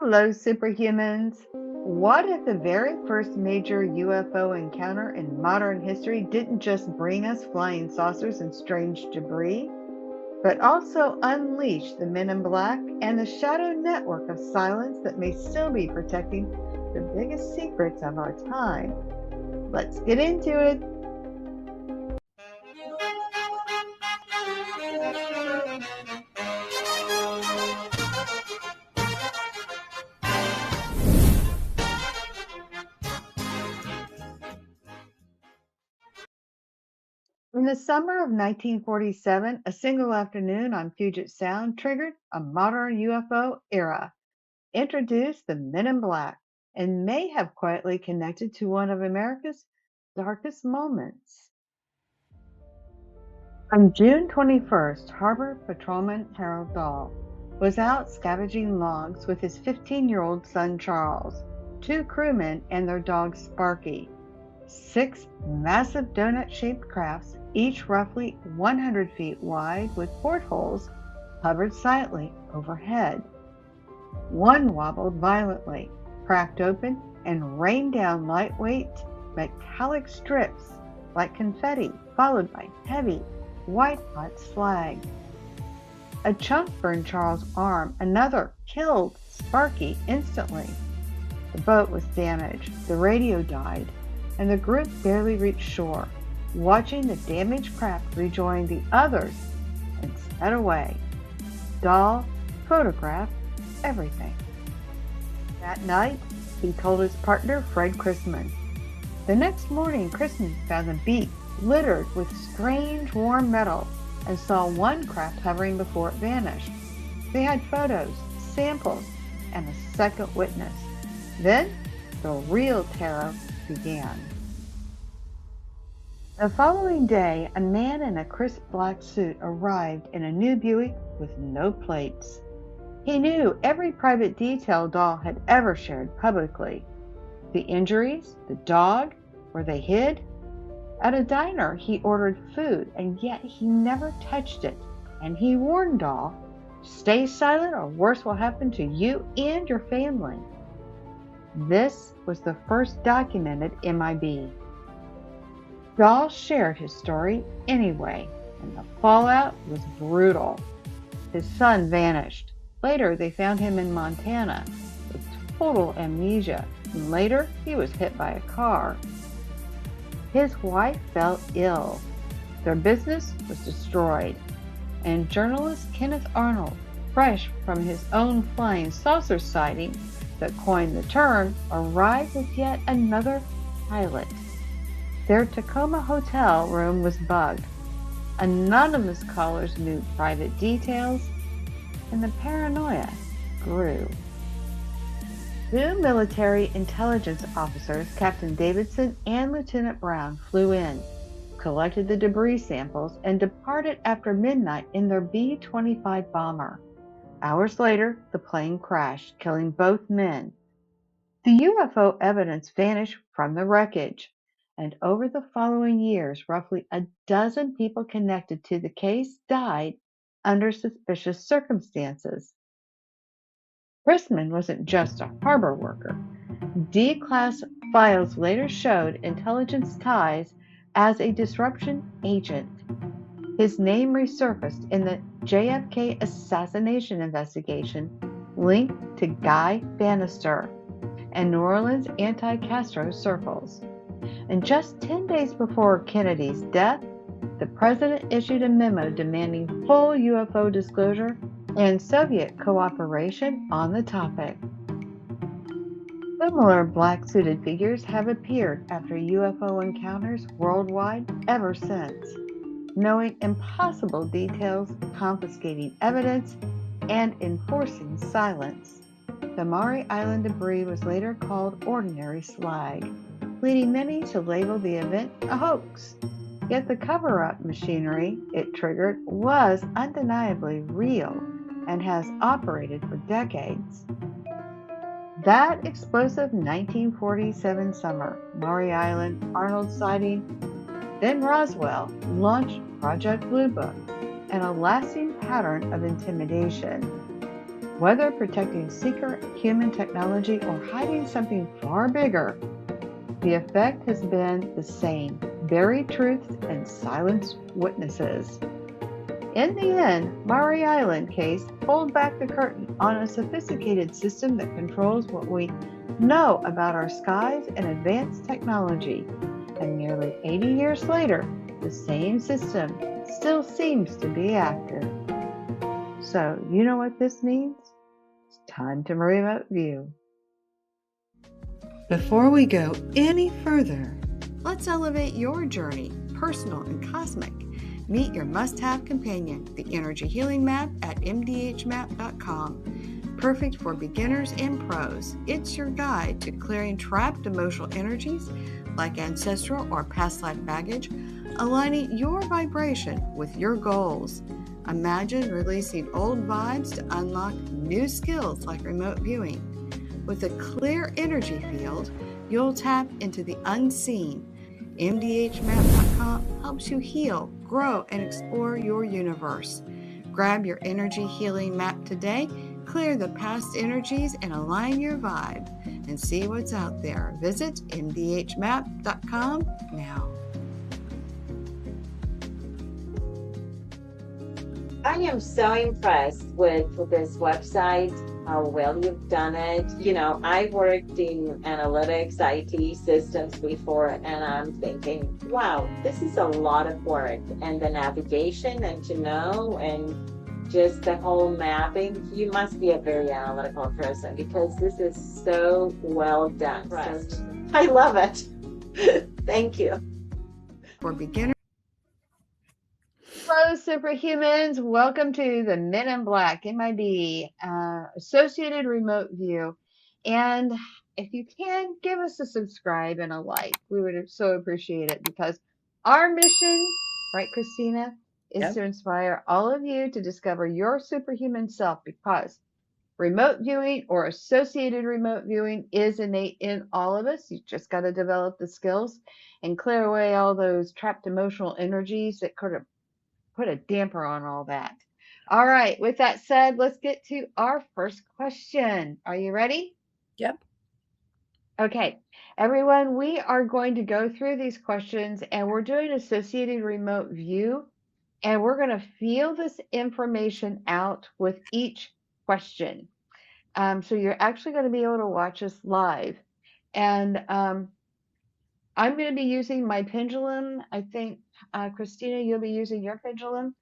Hello, superhumans. What if the very first major UFO encounter in modern history didn't just bring us flying saucers and strange debris, but also unleash the men in black and the shadow network of silence that may still be protecting the biggest secrets of our time? Let's get into it. In the summer of 1947, a single afternoon on Puget Sound triggered a modern UFO era, introduced the Men in Black, and may have quietly connected to one of America's darkest moments. On June 21st, Harbor Patrolman Harold Dahl was out scavenging logs with his 15-year-old son Charles, two crewmen, and their dog Sparky. Six massive donut-shaped crafts, each roughly 100 feet wide with portholes, hovered silently overhead. One wobbled violently, cracked open, and rained down lightweight, metallic strips like confetti, followed by heavy, white-hot slag. A chunk burned Charles' arm, another killed Sparky instantly. The boat was damaged, the radio died, and the group barely reached shore, watching the damaged craft rejoin the others and sped away. Dahl photographed everything. That night, he told his partner Fred Chrisman. The next morning, Chrisman found the beach littered with strange warm metal and saw one craft hovering before it vanished. They had photos, samples, and a second witness. Then, the real terror began. The following day, a man in a crisp black suit arrived in a new Buick with no plates. He knew every private detail Dahl had ever shared publicly. The injuries, the dog, where they hid. At a diner, he ordered food, and yet he never touched it. And he warned Dahl, "Stay silent or worse will happen to you and your family." This was the first documented MIB. Dahl shared his story anyway, and the fallout was brutal. His son vanished. Later, they found him in Montana with total amnesia, and later he was hit by a car. His wife fell ill. Their business was destroyed, and journalist Kenneth Arnold, fresh from his own flying saucer sighting that coined the term, arrived with yet another pilot. Their Tacoma hotel room was bugged. Anonymous callers knew private details, and the paranoia grew. Two military intelligence officers, Captain Davidson and Lieutenant Brown, flew in, collected the debris samples, and departed after midnight in their B-25 bomber. Hours later, the plane crashed, killing both men. The UFO evidence vanished from the wreckage, and over the following years, roughly a dozen people connected to the case died under suspicious circumstances. Chrisman wasn't just a harbor worker. D-class files later showed intelligence ties as a disruption agent. His name resurfaced in the JFK assassination investigation, linked to Guy Bannister and New Orleans anti-Castro circles. And just 10 days before Kennedy's death, the president issued a memo demanding full UFO disclosure and Soviet cooperation on the topic. Similar black-suited figures have appeared after UFO encounters worldwide ever since, knowing impossible details, confiscating evidence, and enforcing silence. The Maury Island debris was later called ordinary slag, leading many to label the event a hoax. Yet the cover-up machinery it triggered was undeniably real and has operated for decades. That explosive 1947 summer, Maury Island, Arnold sighting, then Roswell, launched Project Blue Book and a lasting pattern of intimidation. Whether protecting secret human technology or hiding something far bigger, the effect has been the same: buried truths and silenced witnesses. In the end, Maury Island case pulled back the curtain on a sophisticated system that controls what we know about our skies and advanced technology. And nearly 80 years later, the same system still seems to be active. So, you know what this means? It's time to remote view. Before we go any further, let's elevate your journey, personal and cosmic. Meet your must-have companion, the Energy Healing Map at MDHmap.com. Perfect for beginners and pros. It's your guide to clearing trapped emotional energies like ancestral or past life baggage, aligning your vibration with your goals. Imagine releasing old vibes to unlock new skills like remote viewing. With a clear energy field, you'll tap into the unseen. MDHmap.com helps you heal, grow, and explore your universe. Grab your energy healing map today, clear the past energies, and align your vibe, and see what's out there. Visit MDHmap.com now. I am so impressed with this website, how well you've done it. You know, I've worked in analytics, IT systems before, and I'm thinking, wow, this is a lot of work. And the navigation and to know and just the whole mapping, you must be a very analytical person because this is so well done. So, I love it. Thank you. For beginners. Hello, superhumans. Welcome to the Men in Black, MIB, Associated Remote View. And if you can, give us a subscribe and a like. We would so appreciate it because our mission, right, Christina, is to inspire all of you to discover your superhuman self, because remote viewing or associated remote viewing is innate in all of us. You just got to develop the skills and clear away all those trapped emotional energies that could have put a damper on all that. All right, with that said, let's get to our first question. Are you ready? Yep. Okay, everyone, we are going to go through these questions and we're doing associated remote view, and we're going to feel this information out with each question. So you're actually going to be able to watch us live. And I'm going to be using my pendulum. I think, Christina, you'll be using your pendulum.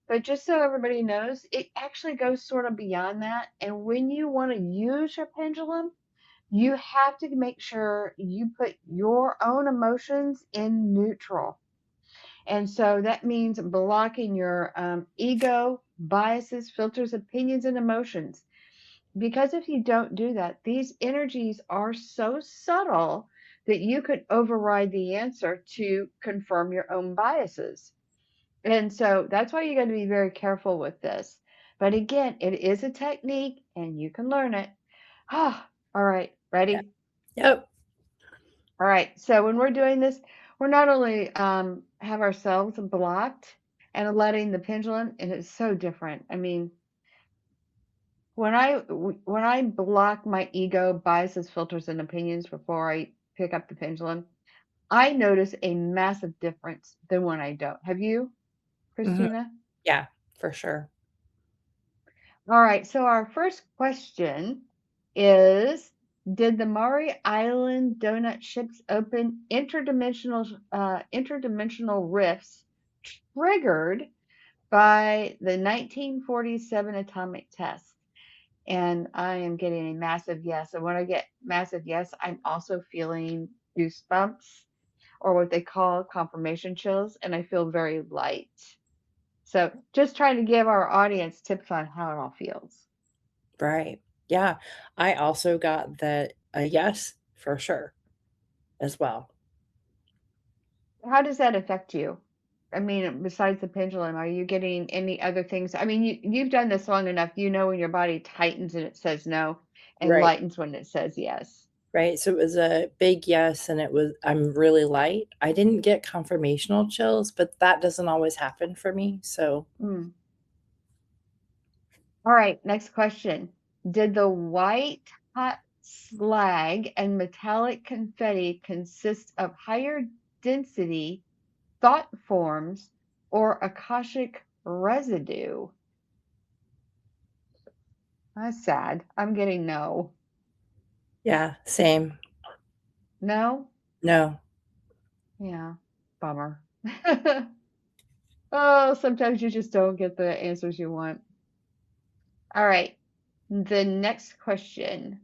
But just so everybody knows, it actually goes sort of beyond that. And when you want to use your pendulum, you have to make sure you put your own emotions in neutral. And so that means blocking your ego, biases, filters, opinions, and emotions. Because if you don't do that, these energies are so subtle that you could override the answer to confirm your own biases. And so that's why you got to be very careful with this. But again, it is a technique and you can learn it. All right, ready? Yep. All right, so when we're doing this, we're not only have ourselves blocked and letting the pendulum, and it's so different. I mean, when I block my ego, biases, filters, and opinions before I pick up the pendulum, I notice a massive difference than when I don't. Have you, Christina? Yeah, for sure. All right, so our first question is, did the Maury Island donut ships open interdimensional rifts triggered by the 1947 atomic test? And I am getting a massive yes. And when I get massive yes, I'm also feeling goosebumps, or what they call confirmation chills, and I feel very light. So just trying to give our audience tips on how it all feels. Right. Yeah. I also got a yes for sure as well. How does that affect you? I mean, besides the pendulum, are you getting any other things? I mean, you've done this long enough. You know when your body tightens and it says no, and Right. lightens when it says yes. Right. So it was a big yes, and I'm really light. I didn't get confirmational chills, but that doesn't always happen for me. So All right, next question. Did the white hot slag and metallic confetti consist of higher density thought forms or Akashic residue? That's sad. I'm getting no. Yeah, same. No? No. Yeah. Bummer. Oh, sometimes you just don't get the answers you want. All right. The next question.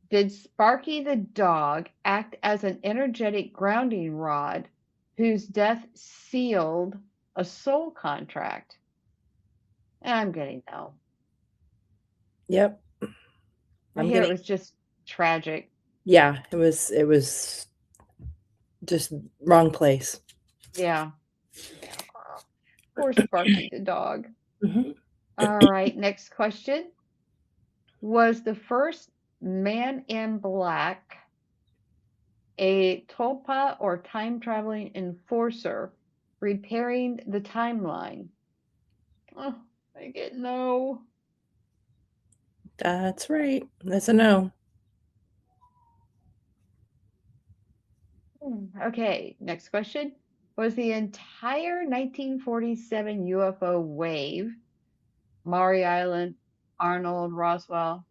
Did Sparky the dog act as an energetic grounding rod whose death sealed a soul contract? I'm getting no. Yep. I I'm hear it getting was just tragic. yeah, it was just wrong place. Yeah. Yeah. Poor Sparky the dog. Mhm. All right. Next question. Was the first man in black a tulpa or time traveling enforcer repairing the timeline? Oh, I get no. That's right. That's a no. Okay, next question. Was the entire 1947 UFO wave, Maury Island, Arnold, Roswell,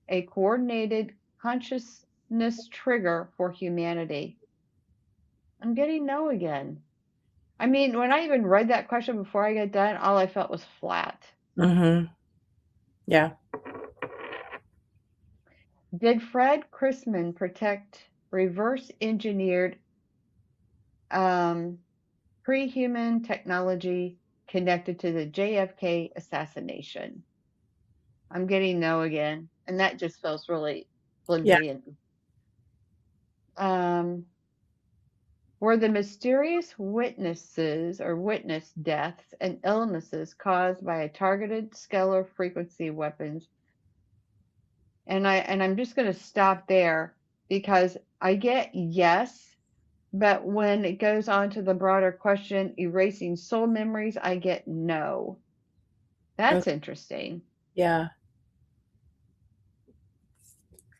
a coordinated consciousness trigger for humanity? I'm getting no again. I mean, when I even read that question before I got done, all I felt was flat. Mhm. Yeah. Did Fred Chrisman protect reverse engineered um, pre-human technology connected to the JFK assassination? I'm getting no again, and that just feels really Yeah. flimsy. Um, were the mysterious witnesses or witness deaths and illnesses caused by a targeted scalar frequency weapons? And I'm just going to stop there because I get yes, but when it goes on to the broader question, erasing soul memories, I get no. That's Okay. interesting. Yeah.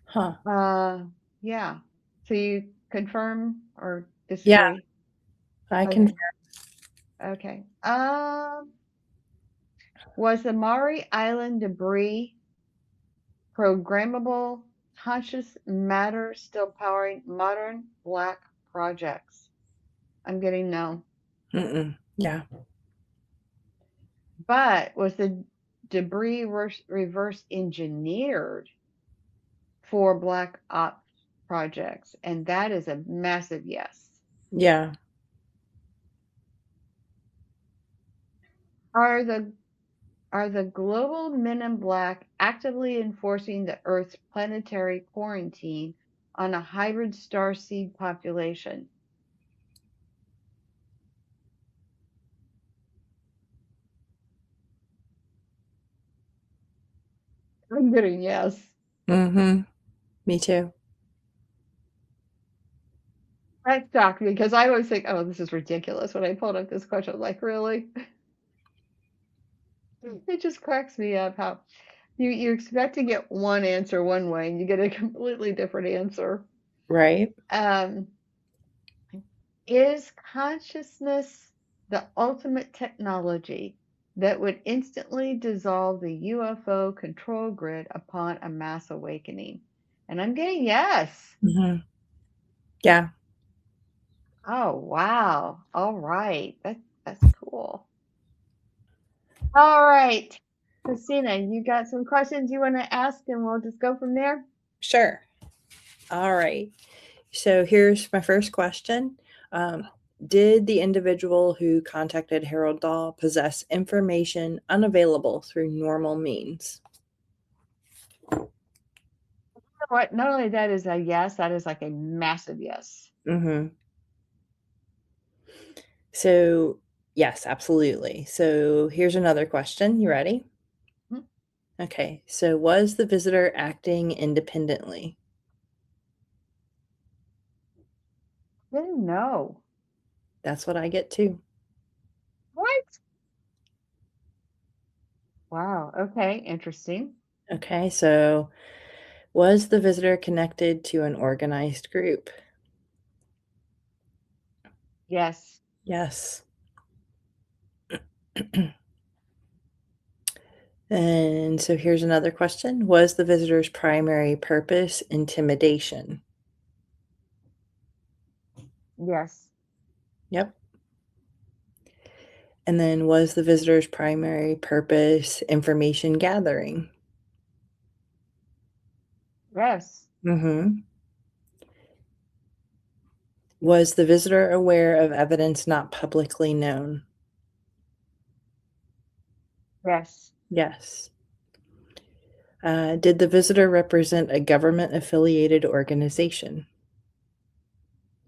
Huh. Uh, yeah. So you confirm or Yeah, disagree? I can. Okay. Okay. Was the Maury Island debris programmable conscious matter still powering modern black projects? I'm getting no. Yeah. But was the debris reverse engineered for black ops projects? And that is a massive yes. Yeah. Are the Are the global men in black actively enforcing the Earth's planetary quarantine on a hybrid starseed population? I'm getting yes. Mhm. Me too. That shocked me because I always think, oh, this is ridiculous. When I pulled up this question, I'm like, really? It just cracks me up how you expect to get one answer one way and you get a completely different answer. Right? Um, Is consciousness the ultimate technology that would instantly dissolve the UFO control grid upon a mass awakening? And I'm getting yes. Mhm. Yeah. Oh, wow. All right. That's cool. All right. Christina, you got some questions you want to ask and we'll just go from there? Sure. All right. So here's my first question. Um, did the individual who contacted Harold Dahl possess information unavailable through normal means? What? Not only that is a yes, that is like a massive yes. Mm-hmm. So, yes, absolutely. So here's another question. You ready? Hmm. Okay. So, was the visitor acting independently? Didn't know. That's what I get too. What? Wow. Okay. Interesting. Okay, so was the visitor connected to an organized group? Yes. Yes. And so here's another question. Was the visitor's primary purpose intimidation? Yes. Yep. And then was the visitor's primary purpose information gathering? Yes. Mm-hmm. Was the visitor aware of evidence not publicly known? Yes. Yes. Did the visitor represent a government-affiliated organization?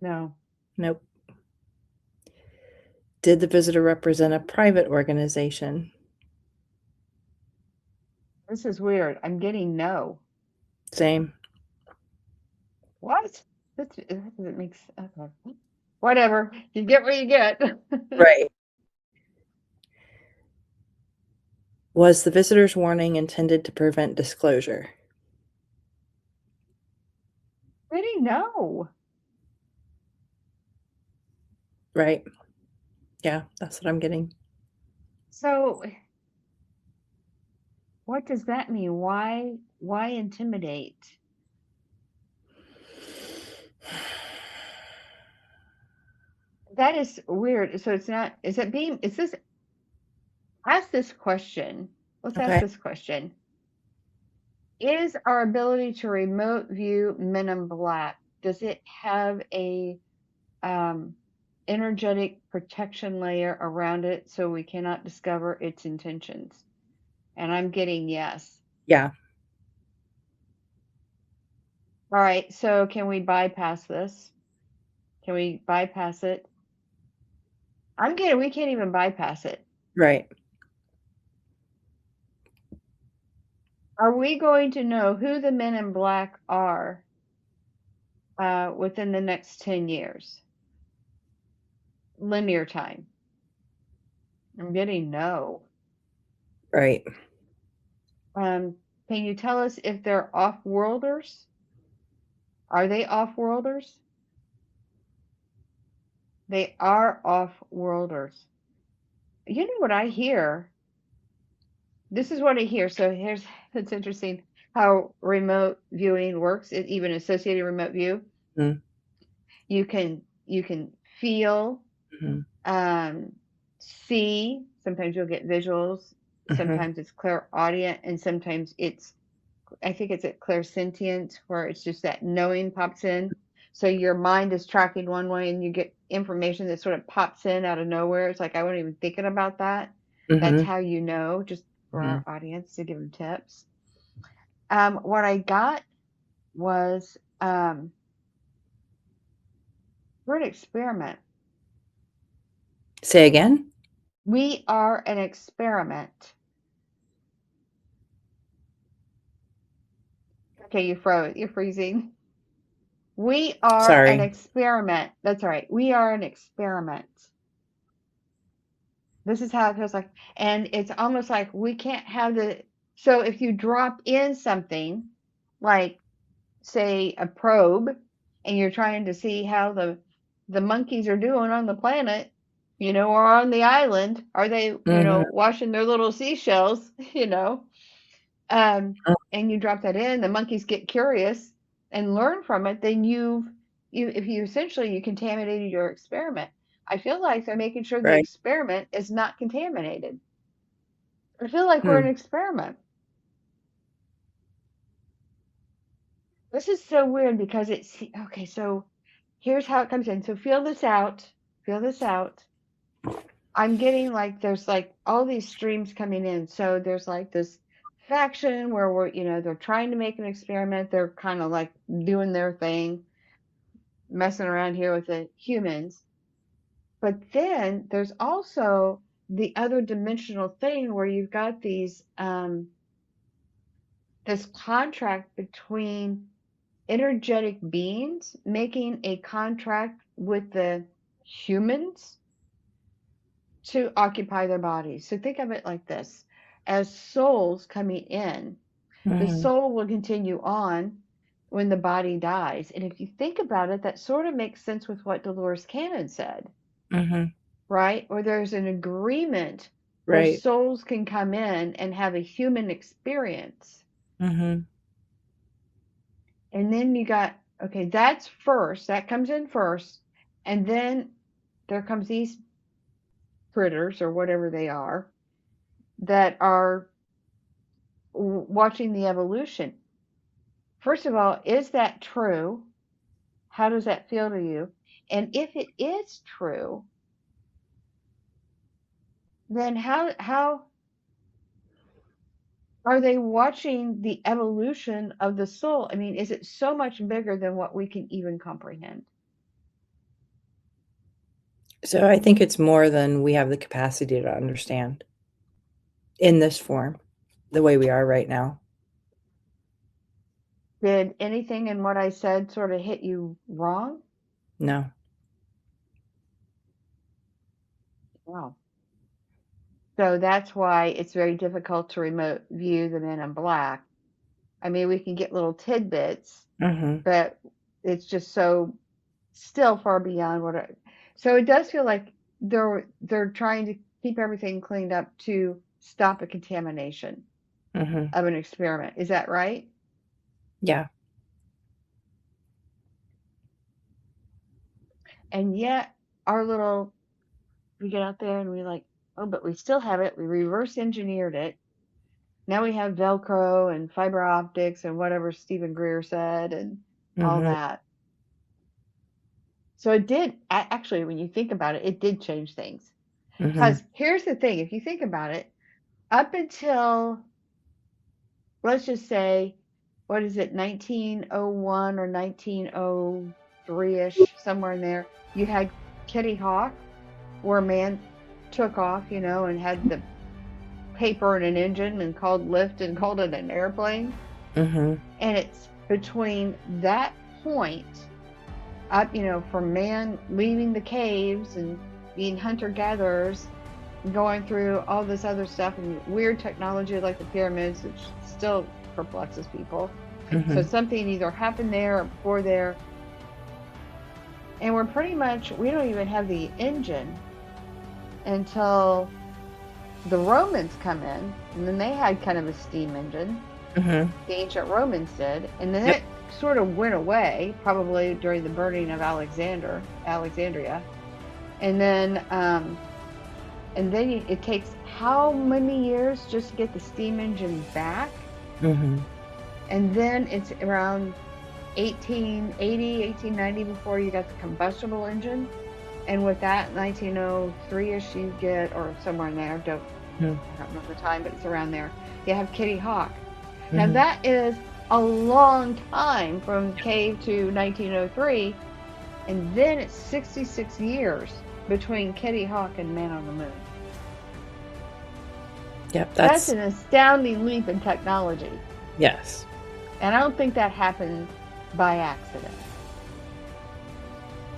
No. Nope. Did the visitor represent a private organization? This is weird. I'm getting no. Same. What? That doesn't make sense. Okay. Whatever. You get what you get. Right. Was the visitor's warning intended to prevent disclosure? Getting no. Right. Yeah, that's what I'm getting. So what does that mean? Why intimidate? That is weird. So it's not, is this, ask this question. Let's ask Okay. this question. Is our ability to remote view Men in Black, does it have a um, energetic protection layer around it so we cannot discover its intentions? And I'm getting yes. Yeah. All right, so can we bypass this? Can we bypass it? We can't even bypass it. Right. Are we going to know who the Men in Black are within the next 10 years? Linear time. I'm getting no. Right. Can you tell us if they're off-worlders? Are they off-worlders? They are off-worlders. You know what I hear? This is what I hear. So it's interesting how remote viewing works, even associated remote view. Mm-hmm. You can feel, Mm-hmm. see. Sometimes you'll get visuals. Mm-hmm. Sometimes it's clairaudient, and sometimes I think it's at clairsentient, where it's just that knowing pops in. So your mind is tracking one way, and you get information that sort of pops in out of nowhere. It's like I wasn't even thinking about that. That's Mm-hmm. how you know, just for Mm-hmm. our audience to give them tips. What I got was we're an experiment. Say again? We are an experiment. Okay, you froze. You're freezing. We are an Sorry. experiment. That's all right. We are an experiment. This is how it feels like. And it's almost like we can't have so if you drop in something like, say, a probe, and you're trying to see how the monkeys are doing on the planet, or on the island, are they, Mm-hmm. washing their little seashells, and you drop that in, the monkeys get curious and learn from it, then if you essentially you contaminated your experiment. I feel like they're making sure the Right. experiment is not contaminated. I feel like we're an Hmm. experiment. This is so weird because it's okay. So here's how it comes in. So feel this out. Feel this out. I'm getting like there's like all these streams coming in. So there's like this faction where they're trying to make an experiment. They're kind of like doing their thing, messing around here with the humans. But then there's also the other dimensional thing where you've got this contract between energetic beings making a contract with the humans to occupy their bodies. So think of it like this: as souls coming in, The Mhm. soul will continue on when the body dies. And if you think about it, that sort of makes sense with what Dolores Cannon said, Mhm. right? Or there's an agreement where Right. souls can come in and have a human experience. Mhm. And then you got, okay, that's first, that comes in first. And then there comes these critters or whatever they are that are watching the evolution. First of all, is that true? How does that feel to you? And if it is true, then how are they watching the evolution of the soul? I mean, is it so much bigger than what we can even comprehend? So I think it's more than we have the capacity to understand in this form, the way we are right now. Did anything in what I said sort of hit you wrong? No. Wow. So that's why it's very difficult to remote view the Men in Black. I mean, we can get little tidbits, Mhm. but it's just so still far beyond what so it does feel like they're trying to keep everything cleaned up to stop a contamination Mhm. of an experiment. Is that right? Yeah. And yet we get out there and we like, oh, but we still have it. We reverse engineered it. Now we have Velcro and fiber optics and whatever Stephen Greer said and all Mhm. that. So it did actually, when you think about it, it did change things. Mhm. Because here's the thing, if you think about it, up until, let's just say, what is it, 1901 or 1903-ish, somewhere in there, you had Kitty Hawk, where a man took off, and had the paper and an engine and called lift and called it an airplane. Mhm. And it's between that point up, from man leaving the caves and being hunter-gatherers, going through all this other stuff and weird technology like the pyramids, which still perplexes people. So Mhm. something either happened there or before there. And we don't even have the engine until the Romans come in, and then they had kind of a steam engine. Mhm. The ancient Romans did, and then Yep. it sort of went away, probably during the burning of Alexandria. And then it takes how many years just to get the steam engine back? Mhm. And then it's around 1880, 1890 before you got the combustible engine. And with that, 1903-ish, you get, or somewhere in there, I don't remember the time, but it's around there. You have Kitty Hawk. Now Mhm. that is a long time from cave to 1903, and then it's 66 years between Kitty Hawk and Man on the Moon. Yep. That's an astounding leap in technology. Yes. And I don't think that happened by accident.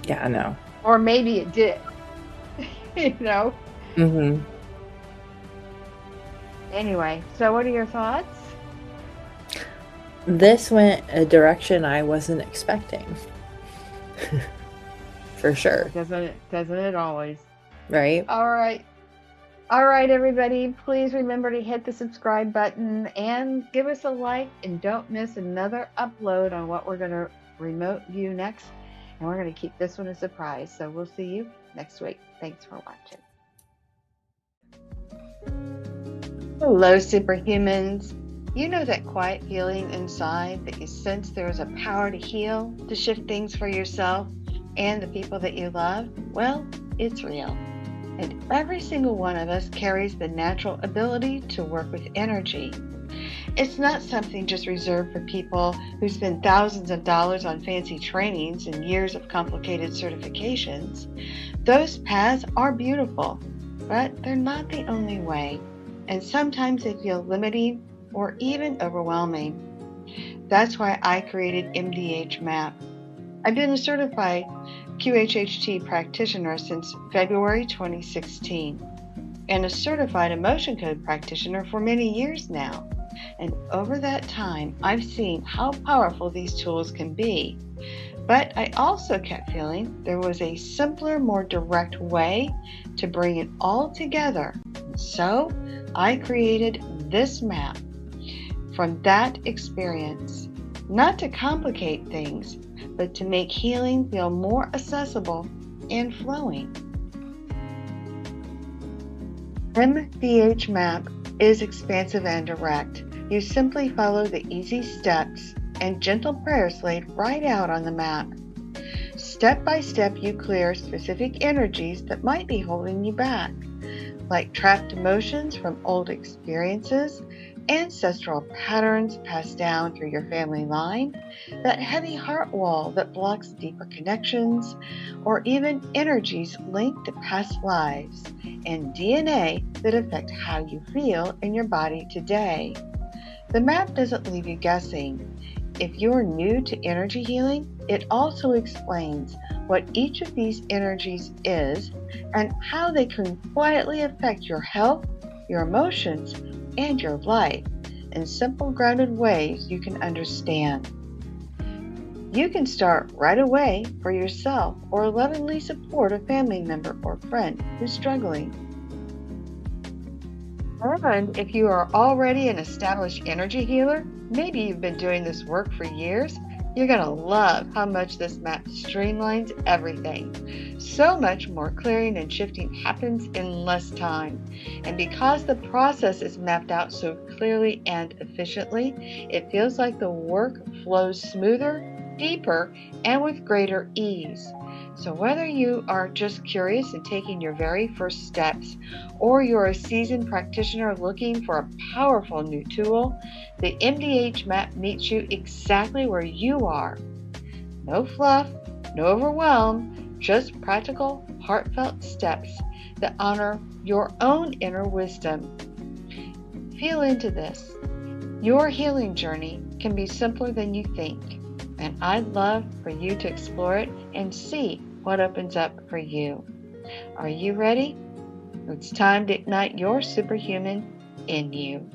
Yeah, I know. Or maybe it did. Mhm. Anyway, so what are your thoughts? This went a direction I wasn't expecting. For sure. Doesn't it always? Right? All right. All right, everybody, please remember to hit the subscribe button and give us a like, and don't miss another upload on what we're going to remote view next. And we're going to keep this one a surprise. So we'll see you next week. Thanks for watching. Hello, superhumans. You know that quiet feeling inside that you sense there is a power to heal, to shift things for yourself and the people that you love? Well, it's real. And every single one of us carries the natural ability to work with energy. It's not something just reserved for people who spend thousands of dollars on fancy trainings and years of complicated certifications. Those paths are beautiful, but they're not the only way. And sometimes they feel limiting or even overwhelming. That's why I created MDHmap. I've been a certified QHHT practitioner since February 2016 and a certified emotion code practitioner for many years now. And over that time, I've seen how powerful these tools can be. But I also kept feeling there was a simpler, more direct way to bring it all together. And so I created this map from that experience, not to complicate things, but to make healing feel more accessible and flowing. MDHmap is expansive and direct. You simply follow the easy steps and gentle prayers laid right out on the map. Step by step, you clear specific energies that might be holding you back, like trapped emotions from old experiences, ancestral patterns passed down through your family line, that heavy heart wall that blocks deeper connections, or even energies linked to past lives and DNA that affect how you feel in your body today. The map doesn't leave you guessing. If you're new to energy healing, it also explains what each of these energies is and how they can quietly affect your health, your emotions, and your life in simple, grounded ways you can understand. You can start right away for yourself or lovingly support a family member or friend who's struggling. And if you are already an established energy healer, maybe you've been doing this work for years, you're going to love how much this map streamlines everything. So much more clearing and shifting happens in less time. And because the process is mapped out so clearly and efficiently, it feels like the work flows smoother, deeper, and with greater ease. So whether you are just curious and taking your very first steps, or you're a seasoned practitioner looking for a powerful new tool, the MDHmap meets you exactly where you are. No fluff, no overwhelm, just practical, heartfelt steps that honor your own inner wisdom. Feel into this. Your healing journey can be simpler than you think, and I'd love for you to explore it and see what opens up for you. Are you ready? It's time to ignite your superhuman in you.